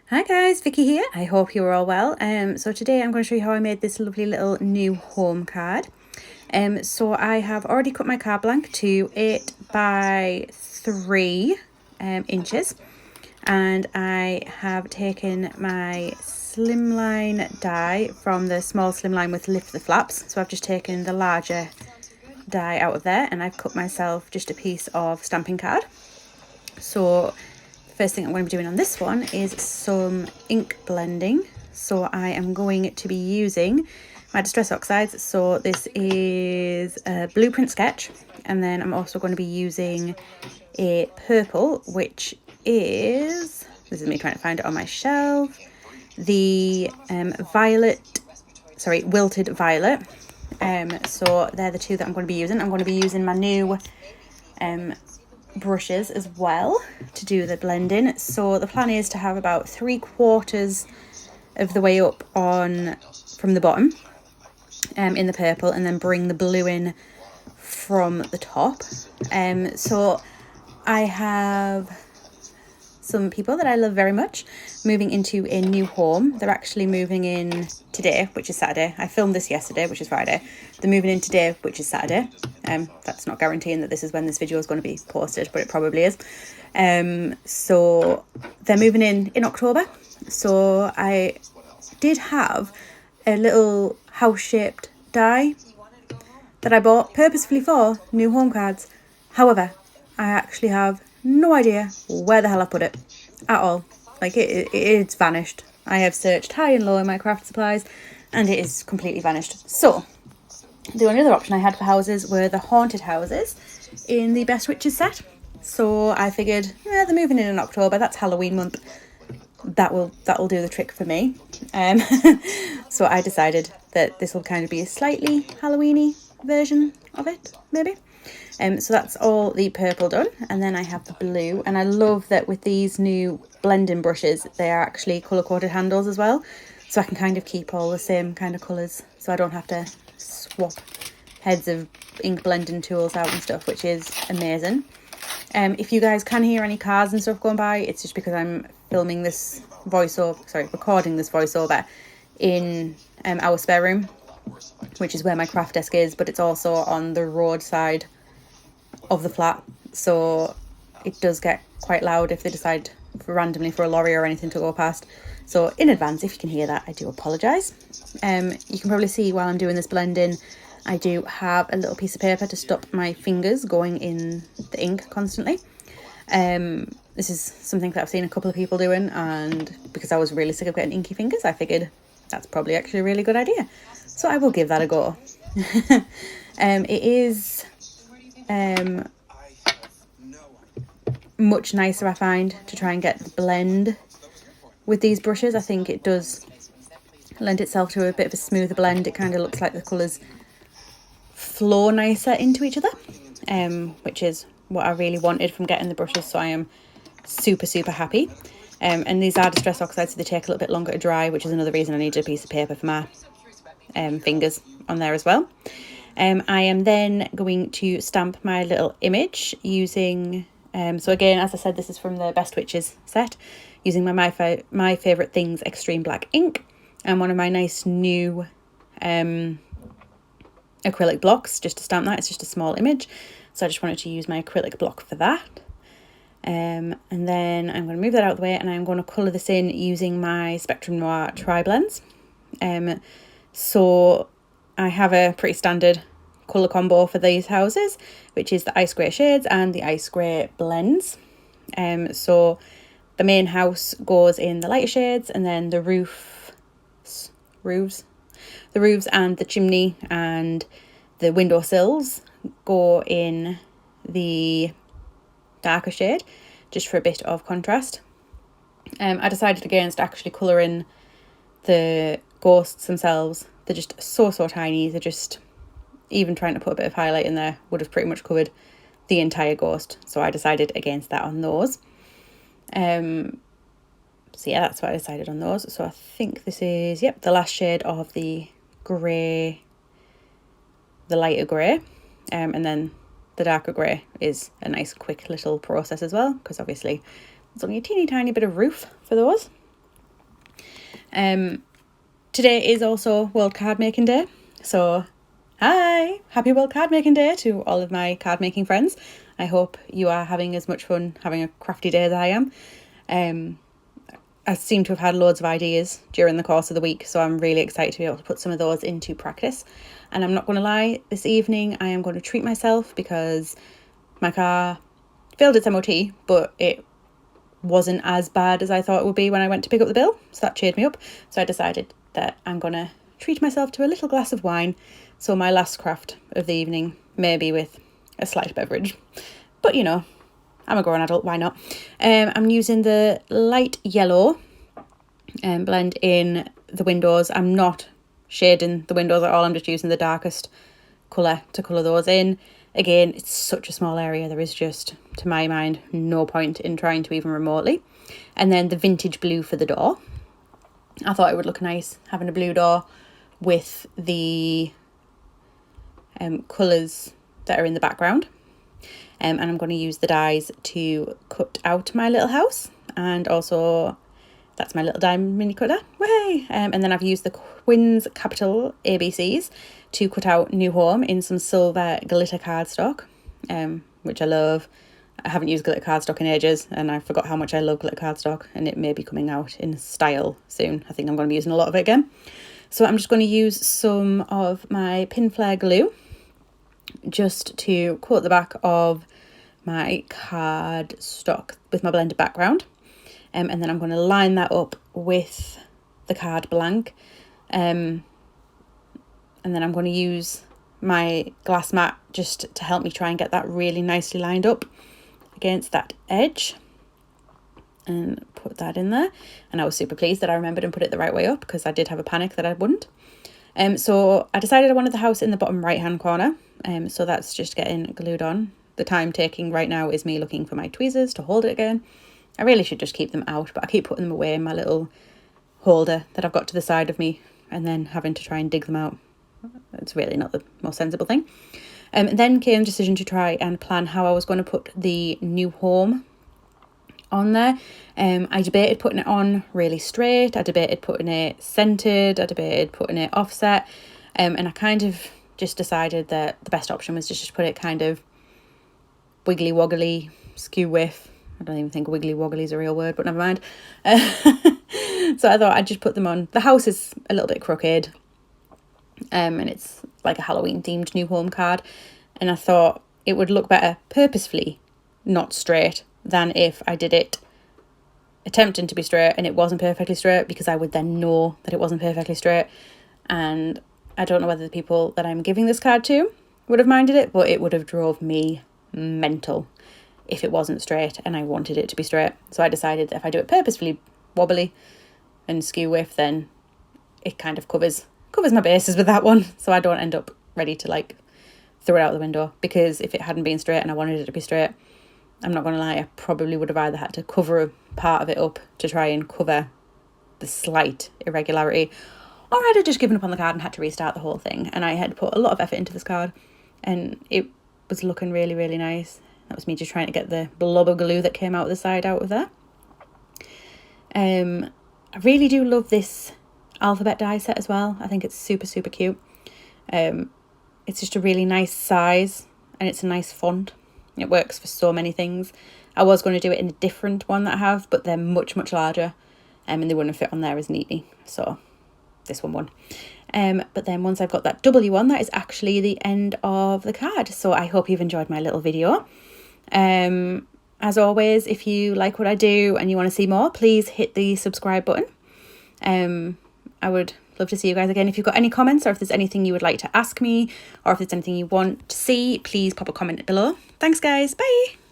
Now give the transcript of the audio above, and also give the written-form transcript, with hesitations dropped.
Hi guys, Vicky here. I hope you're all well. So today I'm going to show you how I made this lovely little new home card. So I have already cut my card blank to 8 by 3 inches, and I have taken my slimline die from the small slimline with lift the flaps. So I've just taken the larger die out of there, and I've cut myself just a piece of stamping card. So first thing I'm going to be doing on this one is some ink blending. So I am going to be using my Distress Oxides. So this is a Blueprint Sketch, and then I'm also going to be using a purple, which is, this is me trying to find it on my shelf, the Wilted Violet. So they're the two that I'm going to be using. I'm going to be using my new brushes as well to do the blending. So the plan is to have about 3/4 of the way up on from the bottom in the purple, and then bring the blue in from the top. So I have some people that I love very much moving into a new home. They're actually moving in today, which is Saturday. I filmed this yesterday, which is Friday. They're moving in today, which is Saturday. That's not guaranteeing that this is when this video is going to be posted, but it probably is. So they're moving in October. So I did have a little house-shaped die that I bought purposefully for new home cards. However, I actually have no idea where the hell I put it at all. Like it's vanished. I have searched high and low in my craft supplies and it is completely vanished. So the only other option I had for houses were the haunted houses in the Best Witches set. So I figured, they're moving in October, that's Halloween month, that'll do the trick for me. So I decided that this will kind of be a slightly Halloweeny version of it, maybe. So that's all the purple done, and then I have the blue, and I love that with these new blending brushes they are actually colour coded handles as well, so I can kind of keep all the same kind of colours, so I don't have to swap heads of ink blending tools out and stuff, which is amazing. If you guys can hear any cars and stuff going by, it's just because I'm recording this voiceover in our spare room, which is where my craft desk is, but it's also on the road side of the flat, so it does get quite loud if they decide randomly for a lorry or anything to go past. So in advance, if you can hear that, I do apologise. You can probably see while I'm doing this blending, I do have a little piece of paper to stop my fingers going in the ink constantly. This is something that I've seen a couple of people doing, and because I was really sick of getting inky fingers, I figured that's probably actually a really good idea. So I will give that a go. It is much nicer, I find, to try and get the blend with these brushes. I think it does lend itself to a bit of a smoother blend. It kind of looks like the colours flow nicer into each other, which is what I really wanted from getting the brushes, so I am super happy. And these are Distress Oxides, so they take a little bit longer to dry, which is another reason I needed a piece of paper for my fingers on there as well. I am then going to stamp my little image using, so again, as I said, this is from the Best Witches set, using my Favourite Things Extreme Black ink and one of my nice new acrylic blocks just to stamp that. It's just a small image, so I just wanted to use my acrylic block for that. And then I'm going to move that out of the way, and I'm going to colour this in using my Spectrum Noir Tri-Blends. So I have a pretty standard colour combo for these houses, which is the ice grey shades and the ice grey blends. So the main house goes in the lighter shades, and then the roofs and the chimney and the windowsills go in the darker shade, just for a bit of contrast. I decided against actually colouring the ghosts themselves. They're just so tiny. They're just, even trying to put a bit of highlight in there would have pretty much covered the entire ghost, so I decided against that on those. So yeah, that's what I decided on those. So I think this is, the last shade of the grey, the lighter grey, and then the darker grey is a nice quick little process as well, because obviously there's only a teeny tiny bit of roof for those. Today is also World Card Making Day, so hi, happy World Card Making Day to all of my card making friends. I hope you are having as much fun having a crafty day as I am. I seem to have had loads of ideas during the course of the week, so I'm really excited to be able to put some of those into practice. And I'm not going to lie, this evening I am going to treat myself because my car failed its MOT, but it wasn't as bad as I thought it would be when I went to pick up the bill, so that cheered me up. So I decided that I'm going to treat myself to a little glass of wine, so my last craft of the evening may be with a slight beverage. But you know, I'm a grown adult, why not? I'm using the light yellow blend in the windows. I'm not shading the windows at all, I'm just using the darkest colour to colour those in. Again, it's such a small area, there is just, to my mind, no point in trying to even remotely. And then the vintage blue for the door. I thought it would look nice having a blue door with the colours that are in the background. And I'm going to use the dies to cut out my little house, and also that's my little diamond mini cutter. Way! And then I've used the Quins Capital ABCs to cut out New Home in some silver glitter cardstock, which I love. I haven't used glitter cardstock in ages, and I forgot how much I love glitter cardstock, and it may be coming out in style soon. I think I'm going to be using a lot of it again. So I'm just going to use some of my Pinflair glue just to coat the back of my card stock with my blended background. And then I'm going to line that up with the card blank. And then I'm going to use my glass mat just to help me try and get that really nicely lined up against that edge. And put that in there. And I was super pleased that I remembered and put it the right way up, because I did have a panic that I wouldn't. So I decided I wanted the house in the bottom right hand corner. So that's just getting glued on. The time taking right now is me looking for my tweezers to hold it again. I really should just keep them out, but I keep putting them away in my little holder that I've got to the side of me, and then having to try and dig them out. It's really not the most sensible thing. And then came the decision to try and plan how I was going to put the New Home on there. I debated putting it on really straight, I debated putting it centered, I debated putting it offset, and I kind of just decided that the best option was just put it kind of wiggly woggly, skew with. I don't even think wiggly woggly is a real word, but never mind. So I thought I'd just put them on. The house is a little bit crooked, and it's like a Halloween themed New Home card, and I thought it would look better purposefully not straight than if I did it attempting to be straight and it wasn't perfectly straight, because I would then know that it wasn't perfectly straight. And I don't know whether the people that I'm giving this card to would have minded it, but it would have drove me mental if it wasn't straight and I wanted it to be straight. So I decided that if I do it purposefully wobbly and skew with, then it kind of covers my bases with that one, so I don't end up ready to like throw it out the window. Because if it hadn't been straight and I wanted it to be straight, I'm not going to lie, I probably would have either had to cover a part of it up to try and cover the slight irregularity, or I'd have just given up on the card and had to restart the whole thing. And I had put a lot of effort into this card, and it was looking really, really nice. That was me just trying to get the blob of glue that came out the side out of there. I really do love this alphabet die set as well. I think it's super, super cute. It's just a really nice size, and it's a nice font. It works for so many things. I was going to do it in a different one that I have, but they're much, much larger, and they wouldn't fit on there as neatly. So this one won. But then once I've got that W one, that is actually the end of the card. So I hope you've enjoyed my little video. As always, if you like what I do and you want to see more, please hit the subscribe button. I would love to see you guys again. If you've got any comments, or if there's anything you would like to ask me, or if there's anything you want to see, please pop a comment below. Thanks guys, bye.